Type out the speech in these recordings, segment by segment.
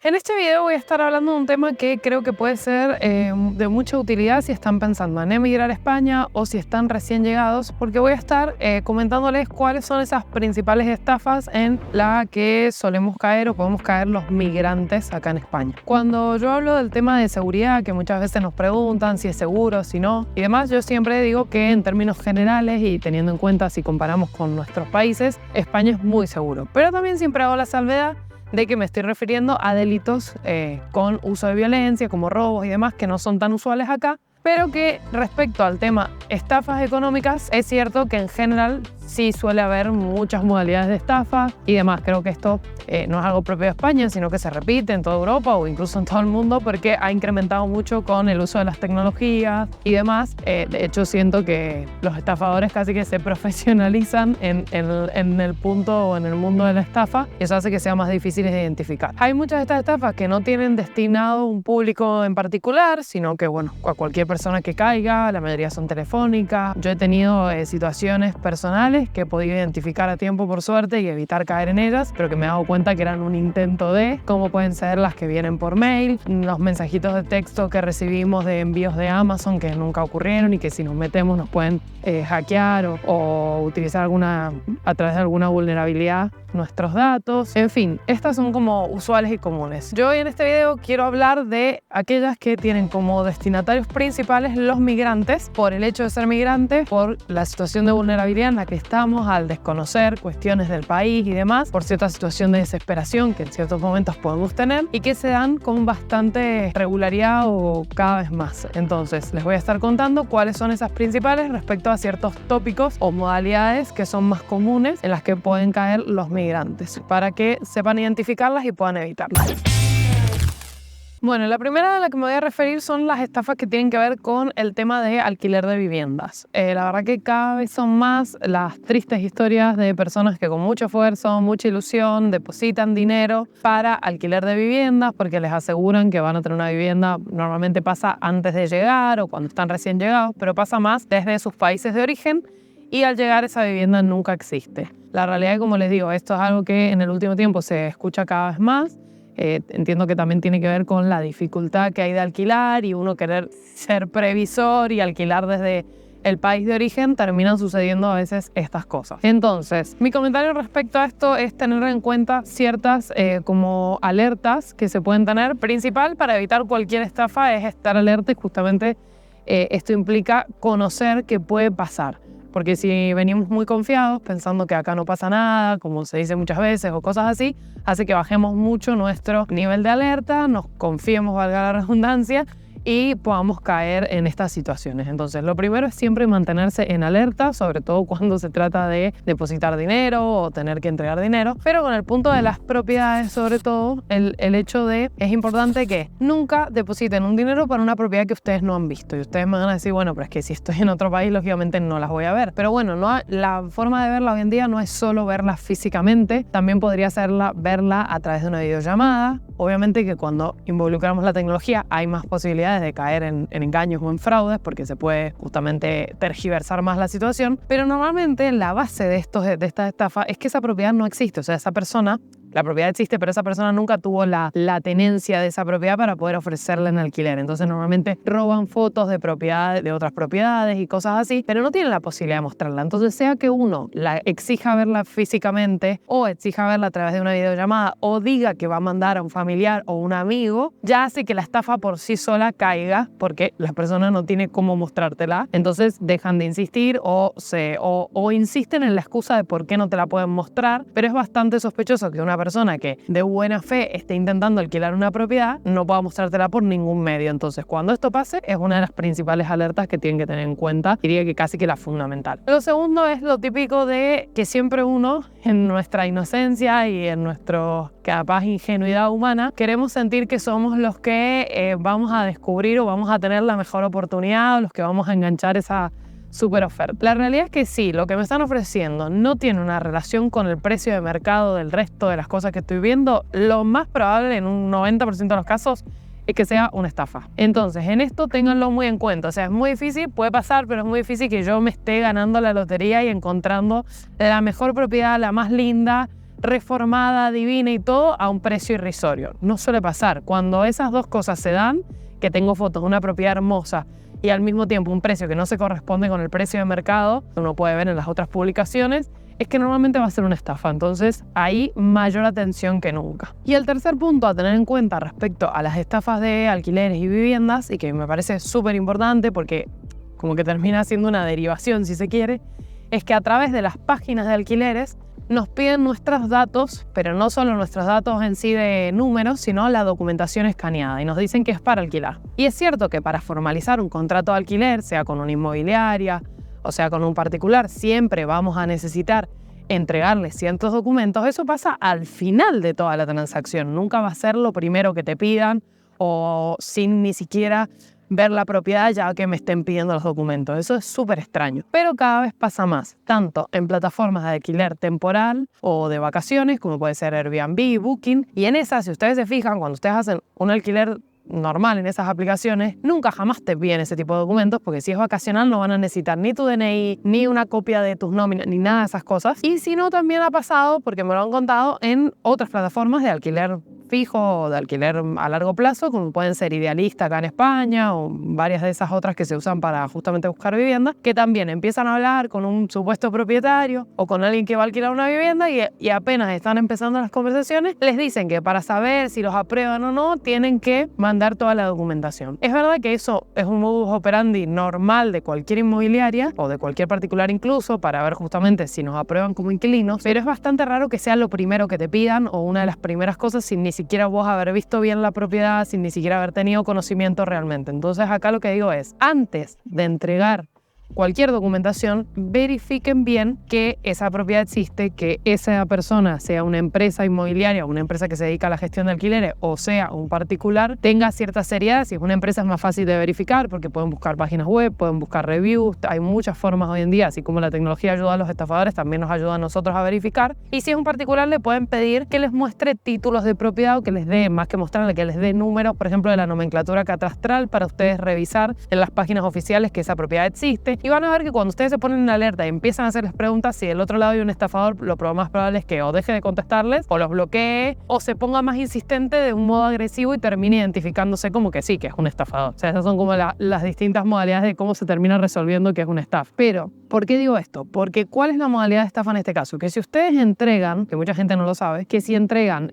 En este video voy a estar hablando de un tema que creo que puede ser de mucha utilidad si están pensando en emigrar a España o si están recién llegados, porque voy a estar comentándoles cuáles son esas principales estafas en la que solemos caer o podemos caer los migrantes acá en España. Cuando yo hablo del tema de seguridad, que muchas veces nos preguntan si es seguro, si no y demás, yo siempre digo que en términos generales y teniendo en cuenta si comparamos con nuestros países, España es muy seguro. Pero también siempre hago la salvedad de que me estoy refiriendo a delitos con uso de violencia, como robos y demás, que no son tan usuales acá, pero que respecto al tema estafas económicas, es cierto que en general sí suele haber muchas modalidades de estafa y demás. Creo que esto no es algo propio de España, sino que se repite en toda Europa o incluso en todo el mundo porque ha incrementado mucho con el uso de las tecnologías y demás. De hecho, siento que los estafadores casi que se profesionalizan en el punto o en el mundo de la estafa y eso hace que sea más difícil de identificar. Hay muchas de estas estafas que no tienen destinado un público en particular, sino que, bueno, a cualquier persona que caiga, la mayoría son telefónicas. Yo he tenido situaciones personales que he podido identificar a tiempo por suerte y evitar caer en ellas, pero que me he dado cuenta que eran un intento de, como pueden ser las que vienen por mail, los mensajitos de texto que recibimos de envíos de Amazon que nunca ocurrieron y que si nos metemos nos pueden hackear o utilizar a través de alguna vulnerabilidad nuestros datos. En fin, estas son como usuales y comunes. Yo hoy en este video quiero hablar de aquellas que tienen como destinatarios principales los migrantes, por el hecho de ser migrantes, por la situación de vulnerabilidad en la que estamos al desconocer cuestiones del país y demás, por cierta situación de desesperación que en ciertos momentos podemos tener y que se dan con bastante regularidad o cada vez más. Entonces, les voy a estar contando cuáles son esas principales respecto a ciertos tópicos o modalidades que son más comunes en las que pueden caer los migrantes, para que sepan identificarlas y puedan evitarlas. Bueno, la primera de la que me voy a referir son las estafas que tienen que ver con el tema de alquiler de viviendas. La verdad que cada vez son más las tristes historias de personas que con mucho esfuerzo, mucha ilusión, depositan dinero para alquiler de viviendas porque les aseguran que van a tener una vivienda. Normalmente pasa antes de llegar o cuando están recién llegados, pero pasa más desde sus países de origen y al llegar esa vivienda nunca existe. La realidad es, como les digo, esto es algo que en el último tiempo se escucha cada vez más. Entiendo que también tiene que ver con la dificultad que hay de alquilar y uno querer ser previsor y alquilar desde el país de origen, terminan sucediendo a veces estas cosas. Entonces, mi comentario respecto a esto es tener en cuenta ciertas como alertas que se pueden tener. Principal para evitar cualquier estafa es estar alerta y justamente esto implica conocer qué puede pasar. Porque si venimos muy confiados, pensando que acá no pasa nada, como se dice muchas veces, o cosas así, hace que bajemos mucho nuestro nivel de alerta, nos confiemos, valga la redundancia, y podamos caer en estas situaciones. Entonces, lo primero es siempre mantenerse en alerta, sobre todo cuando se trata de depositar dinero o tener que entregar dinero. Pero con el punto de las propiedades, sobre todo, el hecho de, es importante que nunca depositen un dinero para una propiedad que ustedes no han visto. Y ustedes me van a decir, bueno, pero es que si estoy en otro país, lógicamente no las voy a ver. Pero bueno, la forma de verla hoy en día no es solo verla físicamente, también podría ser verla a través de una videollamada. Obviamente que cuando involucramos la tecnología hay más posibilidades de caer en engaños o en fraudes porque se puede justamente tergiversar más la situación, pero normalmente la base de estas estafas es que esa propiedad no existe, o sea, la propiedad existe, pero esa persona nunca tuvo la tenencia de esa propiedad para poder ofrecerla en alquiler. Entonces normalmente roban fotos de propiedades, de otras propiedades y cosas así, pero no tienen la posibilidad de mostrarla. Entonces sea que uno la exija verla físicamente o exija verla a través de una videollamada o diga que va a mandar a un familiar o un amigo, ya hace que la estafa por sí sola caiga porque la persona no tiene cómo mostrártela. Entonces dejan de insistir o insisten en la excusa de por qué no te la pueden mostrar, pero es bastante sospechoso que una persona que de buena fe esté intentando alquilar una propiedad no pueda mostrártela por ningún medio. Entonces, cuando esto pase, es una de las principales alertas que tienen que tener en cuenta. Diría que casi que la fundamental. Lo segundo es lo típico de que siempre uno, en nuestra inocencia y en nuestra capaz ingenuidad humana, queremos sentir que somos los que vamos a descubrir o vamos a tener la mejor oportunidad o los que vamos a enganchar esa súper oferta. La realidad es que sí, lo que me están ofreciendo no tiene una relación con el precio de mercado del resto de las cosas que estoy viendo. Lo más probable en un 90% de los casos es que sea una estafa. Entonces, en esto ténganlo muy en cuenta. O sea, es muy difícil, puede pasar, pero es muy difícil que yo me esté ganando la lotería y encontrando la mejor propiedad, la más linda, reformada, divina y todo a un precio irrisorio. No suele pasar. Cuando esas dos cosas se dan, que tengo fotos de una propiedad hermosa y al mismo tiempo un precio que no se corresponde con el precio de mercado, que uno puede ver en las otras publicaciones, es que normalmente va a ser una estafa. Entonces, ahí mayor atención que nunca. Y el tercer punto a tener en cuenta respecto a las estafas de alquileres y viviendas, y que me parece súper importante porque como que termina siendo una derivación si se quiere, es que a través de las páginas de alquileres nos piden nuestros datos, pero no solo nuestros datos en sí de números, sino la documentación escaneada, y nos dicen que es para alquilar. Y es cierto que para formalizar un contrato de alquiler, sea con una inmobiliaria o sea con un particular, siempre vamos a necesitar entregarles ciertos documentos. Eso pasa al final de toda la transacción. Nunca va a ser lo primero que te pidan o sin ni siquiera ver la propiedad ya que me estén pidiendo los documentos. Eso es súper extraño. Pero cada vez pasa más, tanto en plataformas de alquiler temporal o de vacaciones, como puede ser Airbnb, Booking. Y en esas, si ustedes se fijan, cuando ustedes hacen un alquiler normal en esas aplicaciones, nunca jamás te piden ese tipo de documentos, porque si es vacacional no van a necesitar ni tu DNI, ni una copia de tus nóminas, ni nada de esas cosas. Y si no, también ha pasado, porque me lo han contado, en otras plataformas de alquiler fijo o de alquiler a largo plazo, como pueden ser Idealista acá en España o varias de esas otras que se usan para justamente buscar vivienda, que también empiezan a hablar con un supuesto propietario o con alguien que va a alquilar una vivienda y apenas están empezando las conversaciones, les dicen que para saber si los aprueban o no, tienen que mandar toda la documentación. Es verdad que eso es un modus operandi normal de cualquier inmobiliaria o de cualquier particular incluso, para ver justamente si nos aprueban como inquilinos, pero es bastante raro que sea lo primero que te pidan o una de las primeras cosas sin ni siquiera vos haber visto bien la propiedad, sin ni siquiera haber tenido conocimiento realmente. Entonces acá lo que digo es, antes de entregar cualquier documentación, verifiquen bien que esa propiedad existe, que esa persona, sea una empresa inmobiliaria o una empresa que se dedica a la gestión de alquileres o sea un particular, tenga cierta seriedad. Si es una empresa es más fácil de verificar porque pueden buscar páginas web, pueden buscar reviews, hay muchas formas hoy en día, así como la tecnología ayuda a los estafadores, también nos ayuda a nosotros a verificar. Y si es un particular, le pueden pedir que les muestre títulos de propiedad o que les dé, más que mostrarle, que les dé números, por ejemplo, de la nomenclatura catastral para ustedes revisar en las páginas oficiales que esa propiedad existe. Y van a ver que cuando ustedes se ponen en alerta y empiezan a hacerles preguntas, si del otro lado hay un estafador, lo más probable es que o deje de contestarles, o los bloquee, o se ponga más insistente de un modo agresivo y termine identificándose como que sí, que es un estafador. O sea, esas son como las distintas modalidades de cómo se termina resolviendo que es un estafa. Pero, ¿por qué digo esto? Porque ¿cuál es la modalidad de estafa en este caso? Que si ustedes entregan, que mucha gente no lo sabe, que si entregan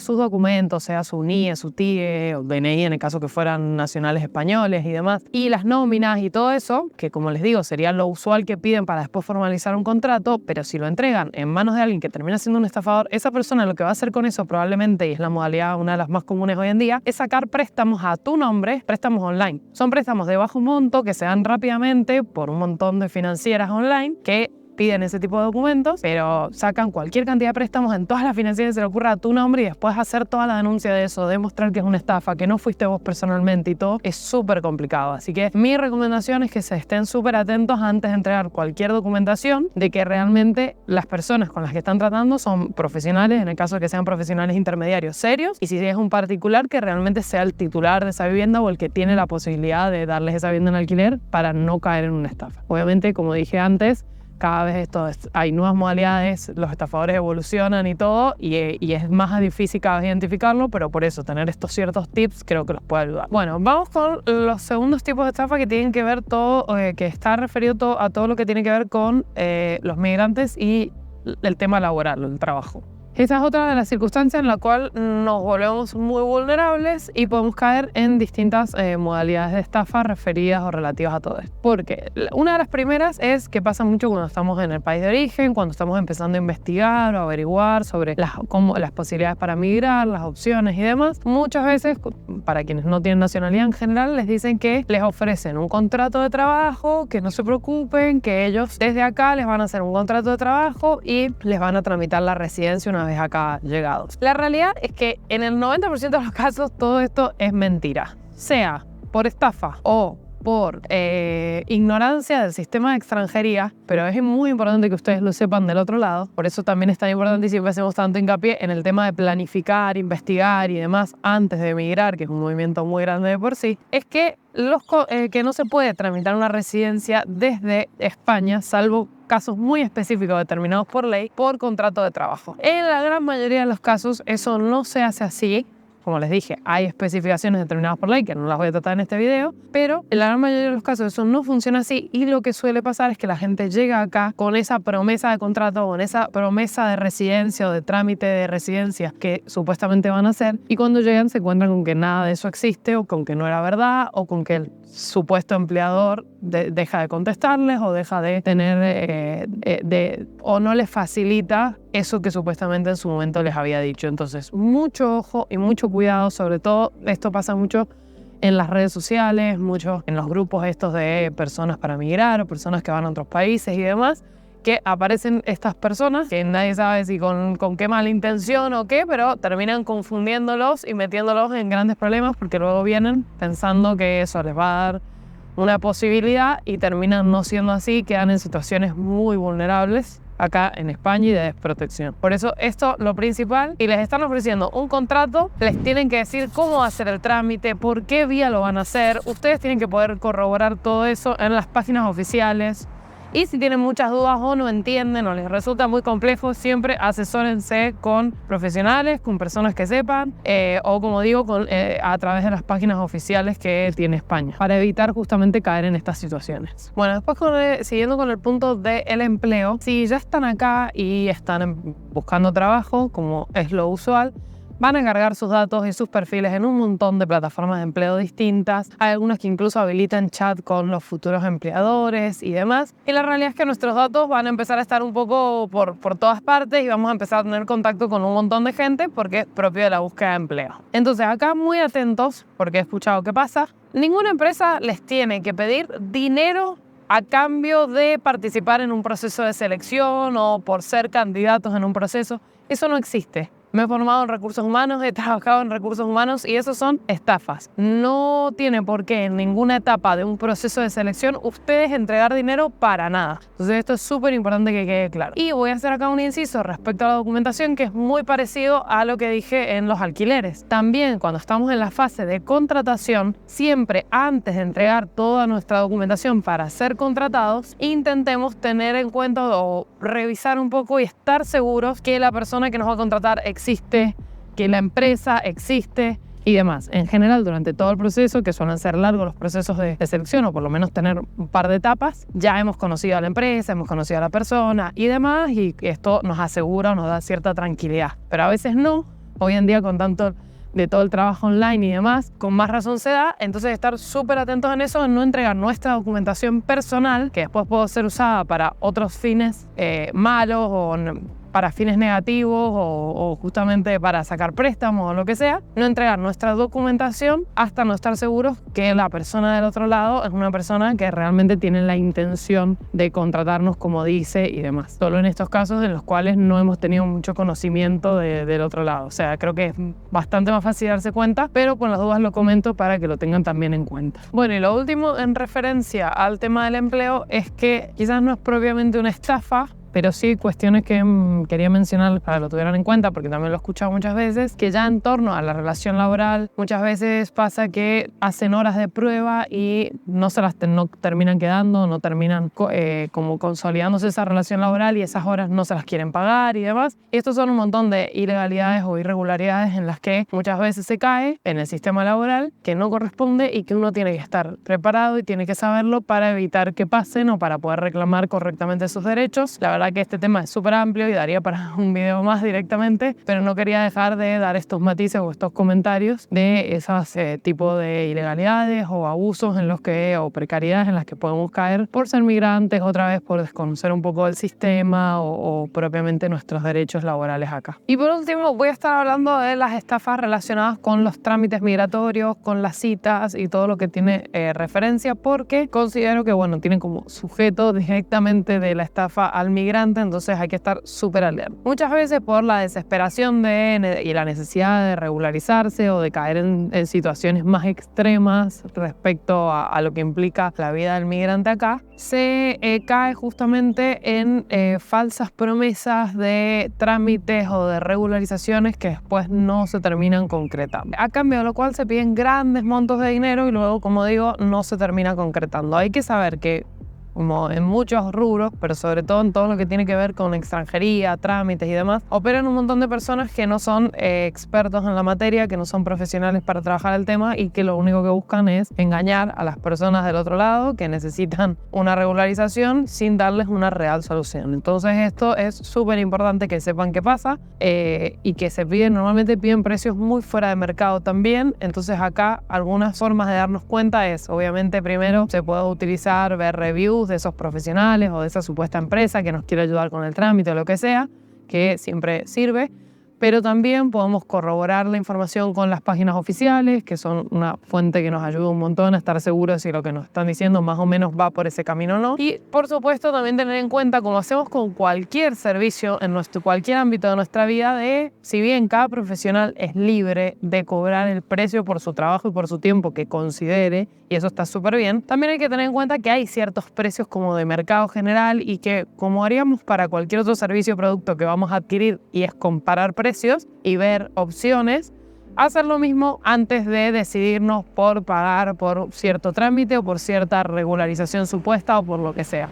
sus documentos, sea su NIE, su TIE o DNI en el caso que fueran nacionales españoles y demás, y las nóminas y todo eso, que como les digo, sería lo usual que piden para después formalizar un contrato, pero si lo entregan en manos de alguien que termina siendo un estafador, esa persona lo que va a hacer con eso probablemente, y es la modalidad una de las más comunes hoy en día, es sacar préstamos a tu nombre, préstamos online. Son préstamos de bajo monto que se dan rápidamente por un montón de financieras online que piden ese tipo de documentos, pero sacan cualquier cantidad de préstamos en todas las financieras que se le ocurra a tu nombre y después hacer toda la denuncia de eso, demostrar que es una estafa, que no fuiste vos personalmente y todo, es súper complicado. Así que mi recomendación es que se estén súper atentos antes de entregar cualquier documentación, de que realmente las personas con las que están tratando son profesionales, en el caso de que sean profesionales intermediarios serios, y si es un particular, que realmente sea el titular de esa vivienda o el que tiene la posibilidad de darles esa vivienda en alquiler para no caer en una estafa. Obviamente, como dije antes, cada vez hay nuevas modalidades, los estafadores evolucionan y todo, y es más difícil cada vez identificarlo, pero por eso tener estos ciertos tips creo que los puede ayudar. Bueno, vamos con los segundos tipos de estafa que tienen que ver todo, que está referido a todo lo que tiene que ver con los migrantes y el tema laboral, el trabajo. Esa es otra de las circunstancias en la cual nos volvemos muy vulnerables y podemos caer en distintas modalidades de estafa referidas o relativas a todo esto. Porque una de las primeras es que pasa mucho cuando estamos en el país de origen, cuando estamos empezando a investigar o averiguar sobre las posibilidades para migrar, las opciones y demás. Muchas veces, para quienes no tienen nacionalidad en general, les dicen que les ofrecen un contrato de trabajo, que no se preocupen, que ellos desde acá les van a hacer un contrato de trabajo y les van a tramitar la residencia una vez acá llegados. La realidad es que en el 90% de los casos todo esto es mentira, sea por estafa o por ignorancia del sistema de extranjería, pero es muy importante que ustedes lo sepan del otro lado. Por eso también es tan importante y siempre hacemos tanto hincapié en el tema de planificar, investigar y demás antes de emigrar, que es un movimiento muy grande de por sí, es que que no se puede tramitar una residencia desde España, salvo casos muy específicos determinados por ley, por contrato de trabajo. En la gran mayoría de los casos eso no se hace así. Como les dije, hay especificaciones determinadas por ley que no las voy a tratar en este video, pero en la gran mayoría de los casos eso no funciona así y lo que suele pasar es que la gente llega acá con esa promesa de contrato, con esa promesa de residencia o de trámite de residencia que supuestamente van a hacer y cuando llegan se encuentran con que nada de eso existe o con que no era verdad o con que el supuesto empleador deja de contestarles o deja de tener o no les facilita eso que supuestamente en su momento les había dicho. Entonces, mucho ojo y mucho cuidado, sobre todo esto pasa mucho en las redes sociales, mucho en los grupos estos de personas para migrar o personas que van a otros países y demás, que aparecen estas personas que nadie sabe si con qué mala intención o qué, pero terminan confundiéndolos y metiéndolos en grandes problemas porque luego vienen pensando que eso les va a dar una posibilidad y terminan no siendo así, quedan en situaciones muy vulnerables acá en España y de desprotección. Por eso esto lo principal, y les están ofreciendo un contrato, les tienen que decir cómo hacer el trámite, por qué vía lo van a hacer, ustedes tienen que poder corroborar todo eso en las páginas oficiales. Y si tienen muchas dudas o no entienden o les resulta muy complejo, siempre asesórense con profesionales, con personas que sepan o como digo, a través de las páginas oficiales que tiene España para evitar justamente caer en estas situaciones. Bueno, después siguiendo con el punto del empleo, si ya están acá y están buscando trabajo, como es lo usual, van a cargar sus datos y sus perfiles en un montón de plataformas de empleo distintas. Hay algunas que incluso habilitan chat con los futuros empleadores y demás. Y la realidad es que nuestros datos van a empezar a estar un poco por todas partes y vamos a empezar a tener contacto con un montón de gente porque es propio de la búsqueda de empleo. Entonces acá muy atentos porque he escuchado qué pasa. Ninguna empresa les tiene que pedir dinero a cambio de participar en un proceso de selección o por ser candidatos en un proceso. Eso no existe. Me he formado en recursos humanos, he trabajado en recursos humanos y eso son estafas. No tiene por qué en ninguna etapa de un proceso de selección ustedes entregar dinero para nada. Entonces esto es súper importante que quede claro. Y voy a hacer acá un inciso respecto a la documentación que es muy parecido a lo que dije en los alquileres. También cuando estamos en la fase de contratación, siempre antes de entregar toda nuestra documentación para ser contratados, intentemos tener en cuenta o revisar un poco y estar seguros que la persona que nos va a contratar existe, que la empresa existe y demás. En general, durante todo el proceso, que suelen ser largos los procesos de selección o por lo menos tener un par de etapas, ya hemos conocido a la empresa, hemos conocido a la persona y demás y esto nos asegura o nos da cierta tranquilidad. Pero a veces no. Hoy en día con tanto de todo el trabajo online y demás, con más razón se da, entonces estar súper atentos en eso, en no entregar nuestra documentación personal, que después puede ser usada para otros fines malos o para fines negativos o justamente para sacar préstamos o lo que sea, no entregar nuestra documentación hasta no estar seguros que la persona del otro lado es una persona que realmente tiene la intención de contratarnos como dice y demás. Solo en estos casos en los cuales no hemos tenido mucho conocimiento del otro lado. O sea, creo que es bastante más fácil darse cuenta, pero con las dudas lo comento para que lo tengan también en cuenta. Bueno, y lo último en referencia al tema del empleo es que quizás no es propiamente una estafa, pero sí cuestiones que quería mencionar para que lo tuvieran en cuenta, porque también lo he escuchado muchas veces, que ya en torno a la relación laboral, muchas veces pasa que hacen horas de prueba y no terminan quedando, no terminan como consolidándose esa relación laboral y esas horas no se las quieren pagar y demás. Y estos son un montón de ilegalidades o irregularidades en las que muchas veces se cae en el sistema laboral, que no corresponde y que uno tiene que estar preparado y tiene que saberlo para evitar que pasen o para poder reclamar correctamente sus derechos. La verdad que este tema es súper amplio y daría para un video más directamente, pero no quería dejar de dar estos matices o estos comentarios de esos tipos de ilegalidades o abusos o precariedades en las que podemos caer por ser migrantes, otra vez por desconocer un poco el sistema o propiamente nuestros derechos laborales acá. Y por último voy a estar hablando de las estafas relacionadas con los trámites migratorios, con las citas y todo lo que tiene referencia, porque considero que bueno, tienen como sujeto directamente de la estafa al migrante, entonces hay que estar súper alerta. Muchas veces por la desesperación y la necesidad de regularizarse o de caer en situaciones más extremas respecto a lo que implica la vida del migrante acá, se cae justamente en falsas promesas de trámites o de regularizaciones que después no se terminan concretando. A cambio de lo cual se piden grandes montos de dinero y luego, como digo, no se termina concretando. Hay que saber que como en muchos rubros, pero sobre todo en todo lo que tiene que ver con extranjería, trámites y demás, operan un montón de personas que no son expertos en la materia, que no son profesionales para trabajar el tema y que lo único que buscan es engañar a las personas del otro lado que necesitan una regularización sin darles una real solución. Entonces esto es súper importante que sepan qué pasa y que normalmente piden precios muy fuera de mercado también. Entonces acá algunas formas de darnos cuenta es, obviamente, primero se puede utilizar, ver reviews de esos profesionales o de esa supuesta empresa que nos quiere ayudar con el trámite o lo que sea, que siempre sirve. Pero también podemos corroborar la información con las páginas oficiales, que son una fuente que nos ayuda un montón a estar seguros si lo que nos están diciendo más o menos va por ese camino o no. Y por supuesto también tener en cuenta, como hacemos con cualquier servicio en cualquier ámbito de nuestra vida, si bien cada profesional es libre de cobrar el precio por su trabajo y por su tiempo que considere, y eso está súper bien, también hay que tener en cuenta que hay ciertos precios como de mercado general y que, como haríamos para cualquier otro servicio o producto que vamos a adquirir, y es comparar precios y ver opciones, hacer lo mismo antes de decidirnos por pagar por cierto trámite o por cierta regularización supuesta o por lo que sea.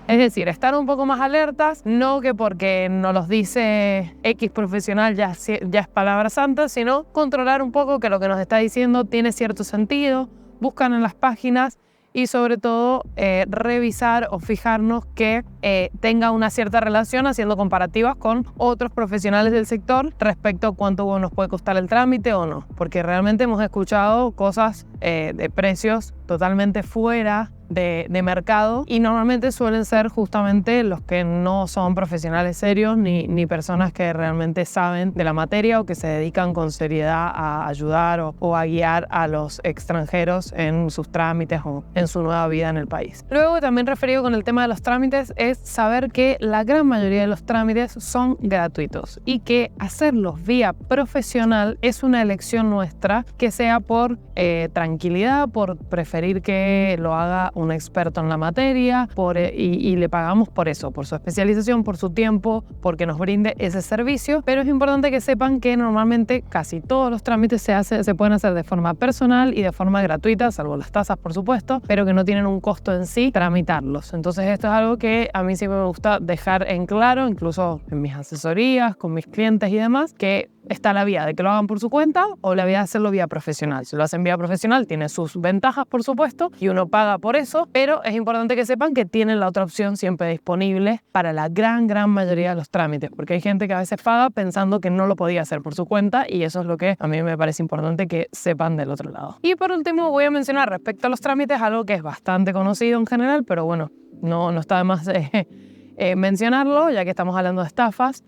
Es decir, estar un poco más alertas, no que porque nos los dice X profesional ya es palabra santa, sino controlar un poco que lo que nos está diciendo tiene cierto sentido, buscan en las páginas y sobre todo revisar o fijarnos que tenga una cierta relación haciendo comparativas con otros profesionales del sector respecto a cuánto nos puede costar el trámite o no, porque realmente hemos escuchado cosas de precios totalmente fuera de mercado y normalmente suelen ser justamente los que no son profesionales serios ni personas que realmente saben de la materia o que se dedican con seriedad a ayudar o a guiar a los extranjeros en sus trámites o en su nueva vida en el país. Luego, también referido con el tema de los trámites, es saber que la gran mayoría de los trámites son gratuitos y que hacerlos vía profesional es una elección nuestra, que sea por tranquilidad, por preferir que lo haga un experto en la materia y le pagamos por eso, por su especialización, por su tiempo, porque nos brinde ese servicio. Pero es importante que sepan que normalmente casi todos los trámites se pueden hacer de forma personal y de forma gratuita, salvo las tasas por supuesto, pero que no tienen un costo en sí tramitarlos. Entonces esto es algo que a mí siempre me gusta dejar en claro, incluso en mis asesorías, con mis clientes y demás, que está la vía de que lo hagan por su cuenta o la vía de hacerlo vía profesional. Si lo hacen vía profesional tiene sus ventajas, por supuesto, y uno paga por eso, pero es importante que sepan que tienen la otra opción siempre disponible para la gran mayoría de los trámites, porque hay gente que a veces paga pensando que no lo podía hacer por su cuenta, y eso es lo que a mí me parece importante que sepan del otro lado. Y por último voy a mencionar respecto a los trámites algo que es bastante conocido en general, pero bueno, no está de más mencionarlo, ya que estamos hablando de estafas,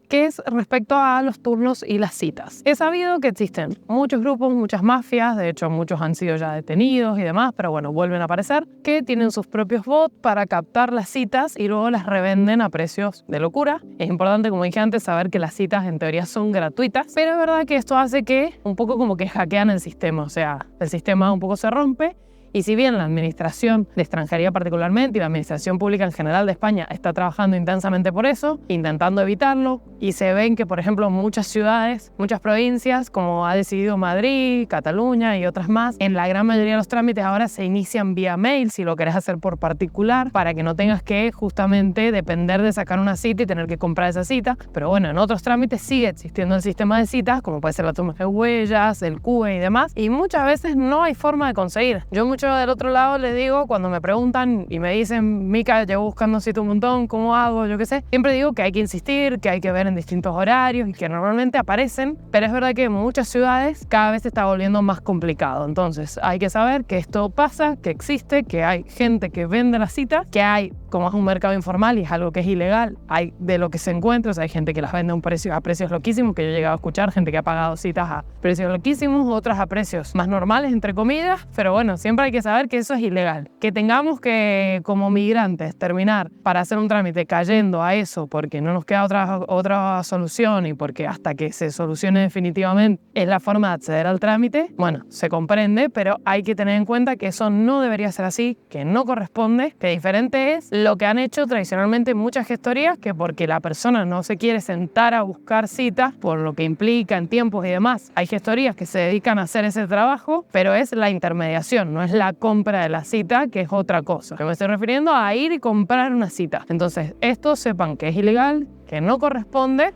que es respecto a los turnos y las citas. He sabido que existen muchos grupos, muchas mafias, de hecho muchos han sido ya detenidos y demás, pero bueno, vuelven a aparecer, que tienen sus propios bots para captar las citas y luego las revenden a precios de locura. Es importante, como dije antes, saber que las citas en teoría son gratuitas, pero es verdad que esto hace que un poco como que hackean el sistema, o sea, el sistema un poco se rompe. Y si bien la Administración de Extranjería particularmente y la Administración Pública en general de España está trabajando intensamente por eso, intentando evitarlo, y se ven que, por ejemplo, muchas ciudades, muchas provincias, como ha decidido Madrid, Cataluña y otras más, en la gran mayoría de los trámites ahora se inician vía mail si lo querés hacer por particular, para que no tengas que justamente depender de sacar una cita y tener que comprar esa cita. Pero bueno, en otros trámites sigue existiendo el sistema de citas, como puede ser la toma de huellas, el CUE y demás, y muchas veces no hay forma de conseguir. Yo mucho del otro lado les digo, cuando me preguntan y me dicen, Mica, llevo buscando cita un montón, ¿cómo hago? Yo qué sé. Siempre digo que hay que insistir, que hay que ver en distintos horarios y que normalmente aparecen, pero es verdad que en muchas ciudades cada vez se está volviendo más complicado. Entonces hay que saber que esto pasa, que existe, que hay gente que vende las citas, que hay, como es un mercado informal y es algo que es ilegal, hay de lo que se encuentra, o sea, hay gente que las vende a precios loquísimos, que yo he llegado a escuchar, gente que ha pagado citas a precios loquísimos, otras a precios más normales, entre comillas, pero bueno, siempre hay que saber que eso es ilegal. Que tengamos que, como migrantes, terminar para hacer un trámite cayendo a eso porque no nos queda otra solución y porque hasta que se solucione definitivamente es la forma de acceder al trámite, bueno, se comprende, pero hay que tener en cuenta que eso no debería ser así, que no corresponde, que diferente es lo que han hecho tradicionalmente muchas gestorías, que porque la persona no se quiere sentar a buscar citas, por lo que implica en tiempos y demás, hay gestorías que se dedican a hacer ese trabajo, pero es la intermediación, no es la compra de la cita, que es otra cosa. Que me estoy refiriendo a ir y comprar una cita. Entonces, esto sepan que es ilegal, que no corresponde,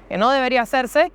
que no debería hacerse,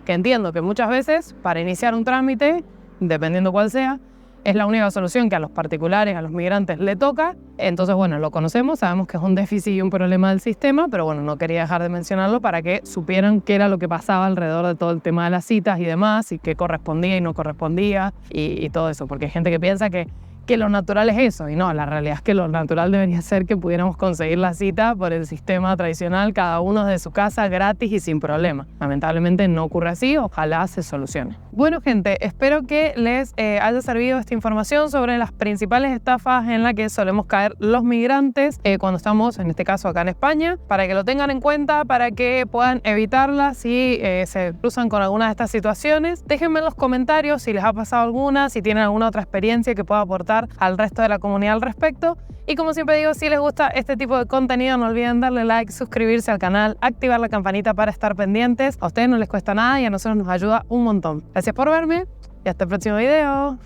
que entiendo que muchas veces para iniciar un trámite, dependiendo cuál sea, es la única solución que a los particulares, a los migrantes le toca. Entonces, bueno, lo conocemos, sabemos que es un déficit y un problema del sistema, pero bueno, no quería dejar de mencionarlo para que supieran qué era lo que pasaba alrededor de todo el tema de las citas y demás, y qué correspondía y no correspondía, y todo eso, porque hay gente que piensa que lo natural es eso, y no, la realidad es que lo natural debería ser que pudiéramos conseguir la cita por el sistema tradicional, cada uno desde su casa, gratis y sin problema. Lamentablemente no ocurre así, ojalá se solucione. Bueno, gente, espero que les haya servido esta información sobre las principales estafas en las que solemos caer los migrantes cuando estamos, en este caso, acá en España, para que lo tengan en cuenta, para que puedan evitarlas si se cruzan con alguna de estas situaciones. Déjenme en los comentarios si les ha pasado alguna, si tienen alguna otra experiencia que pueda aportar al resto de la comunidad al respecto. Y como siempre digo, si les gusta este tipo de contenido, no olviden darle like, suscribirse al canal, activar la campanita para estar pendientes. A ustedes no les cuesta nada y a nosotros nos ayuda un montón. Gracias por verme y hasta el próximo video.